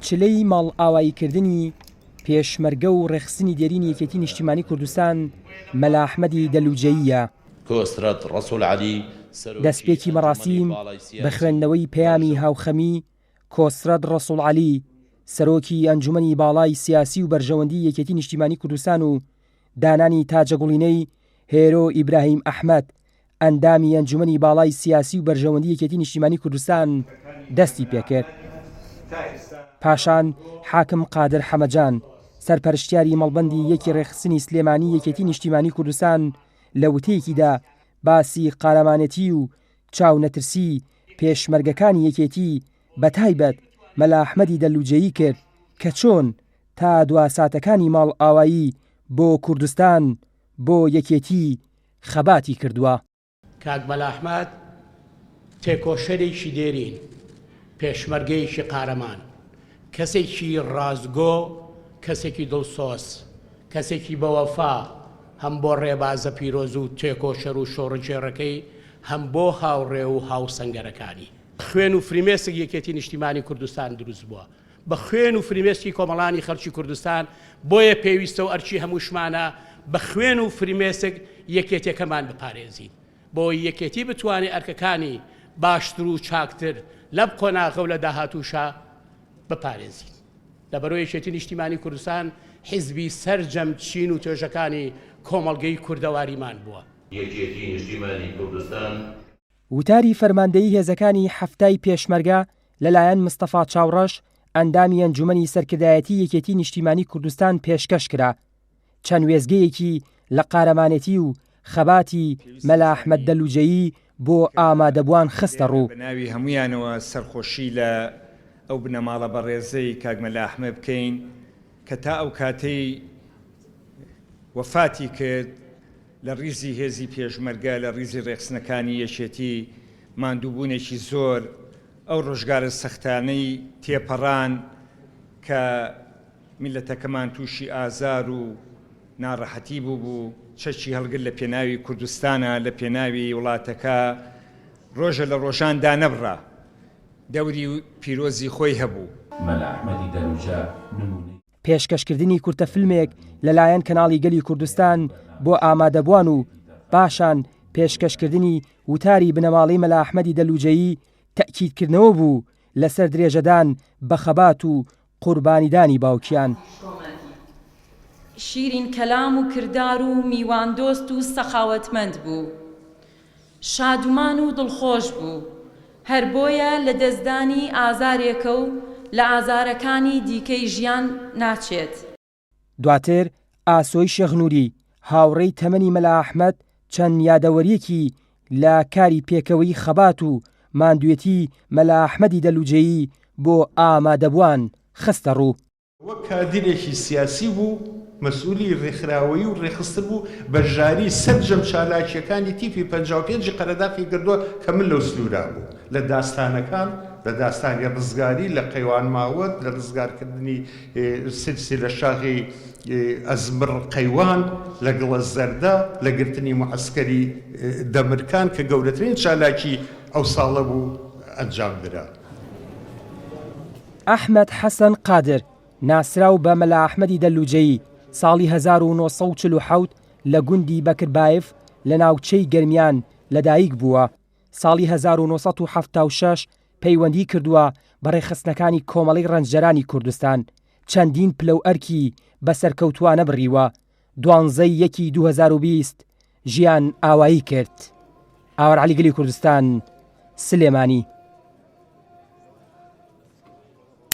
چلەی ماڵ ئاواییکردنی پێشمەرگە و ڕێخستنی دێرینی یەکێتی نیشتیمانی کوردستان مەلا ئەحمەدی دەلوجەییە. دەستپێکی مەراسیم بە خوێندنەوەی پەیامی هاوخەمی کۆسرەد ڕەسوڵ عەلی سەرۆکی ئەنجومەنی باڵای سیاسی و بەرژەوەندی یەکێتی نیشتیمانی کوردستان و دانانی تاجەگوڵینەی هێرۆ ئیبراهیم ئەحمەد ئەندامی ئەنجومەنی باڵای سیاسی و بەرژەوەندی یەکێتی نیشتیمانی کوردستان دەستی پێکرد. پاشان حاکم قادر حەمەجان سەرپەرشتیاری مەڵبەندی یەکی ڕێخستنی سلێمانی یەکێتی نیشتیمانی کوردستان لە وتەیەکیدا باسی قارەمانەتی و چاونەترسی پێشمەرگەکانی یەکێتی بەتایبەت مەلا ئەحمەدی دەلوجەیی کرد کە چۆن تا دواساتەکانی ماڵ ئاوایی بۆ کوردستان بۆ یەکێتی خەباتی کردووە. کاک مەلا ئەحمەد تێکۆشەرێکی دێرین، پێشمەرگەیەکی قارەمان، کەسێکی ڕازگۆ، کەسێکی دڵسۆز، کەسێکی بەوەفا، هەم بۆ ڕێبازە پیرۆز و تێکۆشەر و شۆڕەجێڕەکەی، هەم بۆ هاوڕێ و هاوسەنگەرەکانی. خوێن و فریمێسک یەکێتی نیشتیمانی کوردستان دروست بووە، بە خوێن و فریمێسکی کۆمەڵانی خەڵکی کوردستان، بۆیە پێویستە و ئەرچی هەمووشمانە بە خوێن و فریمێسک یەکێتیەکەمان بپارێزین، بۆ یەکێتی بتوانێت ئەرکەکانی باشتر و چاکتر لەم قۆناغە و لە داهاتووشە بپارێزین. لەبەرەوەی یەکێتی نیشتیمانی کوردستان حیزبی سەرجەم چین و توێژەکانی کۆمەڵگەی کوردەواریمان بووە. یەکێتی نیشتیمانی کوردستان وتاری فەرماندەیی هێزەکانی هەفتای پێشمەرگە لەلایەن مستەفا چاوڕەش ئەندامی ئەنجومەنی سەرکردایەتی یەکێتی نیشتیمانی کوردستان پێشکەش کرا. چەند وێزگەیەکی لە قارەمانەتی و خەباتی مەلا ئەحمەد دەلوجەیی بۆ ئامادەبووان خستە ڕوو. بەناوی هەمویانەوە سەرخۆشی لە ئەو بنەماڵە بەڕێزەی کاک مەلا ئەحمەد بکەین کە تا ئەو کاتەی وەفاتی کرد لە ڕیزی هێزی پێشمەرگە لە ڕیزی ڕێخستنەکانی یەکێتی ماندووبوونێکی زۆر ئەو ڕۆژگارە سەختانەی تێپەڕان کە میلەتەکەمان تووشی ئازار و ناڕەحەتی بوو چەکی هەڵگر لە پێناوی کوردستانە، لە پێناوی وڵاتەکە ڕۆژە لە ڕۆژاندا نەبڕا، دەوری پیرۆزی خۆی هەبوو. مەلا ئەحمەدی دەلوجە نمونەی پێشکەشکردنی کورتە فیلمێک لەلایەن کەناڵی گەلی کوردستان بۆ ئامادەبووان و پاشان پێشکەشکردنی وتاری بنەماڵەی مەلا ئەحمەدی دەلوجەیی تەکیدکردنەوە بوو لەسەر درێژەدان بە خەبات و قوربانیدانی باوکیان. شیرین کەلام و کردار و میواندۆست و سەخاوەتمەند بوو، شادومان و دڵخۆش بوو، هەر بۆیە لە دەستدانی ئازارێکە و لە ئازارەکانی دیکەی ژیان ناچێت. دواتر ئاسۆی شێخنووری هاوڕێی تەمەنی مەلا ئەحمەد چەند یادەوەریەکی لە کاری پێکەوەی خەبات و ماندوێتی مەلا ئەحمەدی دەلوجەیی بۆ ئامادەبووان خستە ڕوو. وەک کادرێکی سیاسی بوو، مەسئولی ڕێکخراوەیی و ڕێخستن بوو، بەژاری سەرجەم چالاکیەکانی تیپی 55 قەرەداخی کردووە کە من لەو سنوورا بوو لە داستانەکان، لە داستانی ڕزگاری، لە قەیوان ماوەت، لە ڕزگارکردنی سلسی لە شاغی ئەزمر قەیوان، لە گڵە زەردە، لە گرتنی معسکەری دەمرکان کە گەورەترین چالاکی ئەو ساڵە بوو ئەنجام درا. ئەحمەد حەسەن قادر ناسراو بە مەلا ئەحمەدی دەلوجەیی ساڵی 1947 لە گوندی بەکربایف لە ناوچەی گەرمیان لەدایک بووە. ساڵی 1976 پەیوەندی کردووە بە ڕێخستنەکانی کۆمەڵی ڕەنجەرانی کوردستان. چەندین پلە و ئەرکی بەسەرکەوتوانە بڕیوە. 12/1/2020 ژیان ئاوایی کرد. ئاوەر عەلی گەلی کوردستان، سلێمانی.